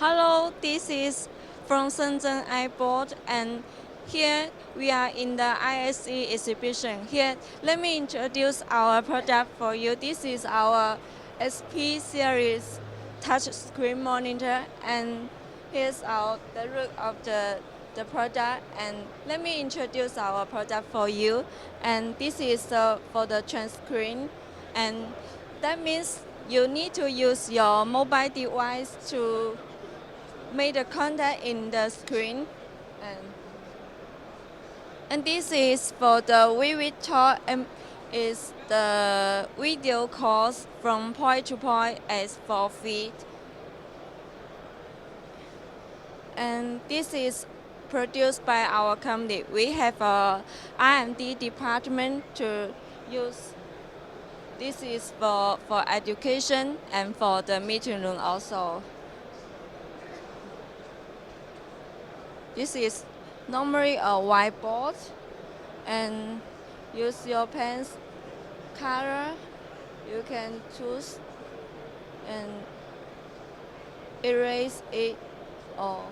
Hello, this is from Shenzhen iBoard, and here we are in the ISE exhibition. Here, let me introduce our product for you. This is our XP series touch screen monitor, and here's the look of the product. And let me introduce our product for you. And this is for the touch screen, and that means you need to use your mobile device to make the contact in the screen. And, and this is for the rAVe talk, and is the video calls from point to point as 4 feet. And this is produced by our company. We have a R&D department to use. This is for education and for the meeting room also. This is normally a whiteboard, and use your pen's color. You can choose and erase it all.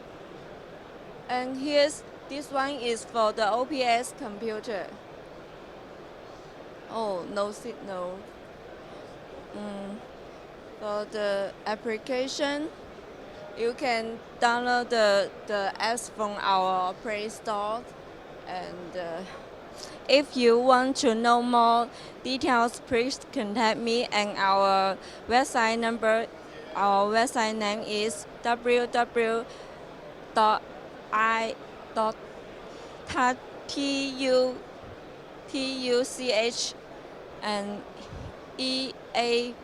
And this one is for the OPS computer. Oh, no signal. For the application, you can download the apps from our Play Store. And if you want to know more details, please contact me, and our website number. Our website name is www.tuch and easy.com.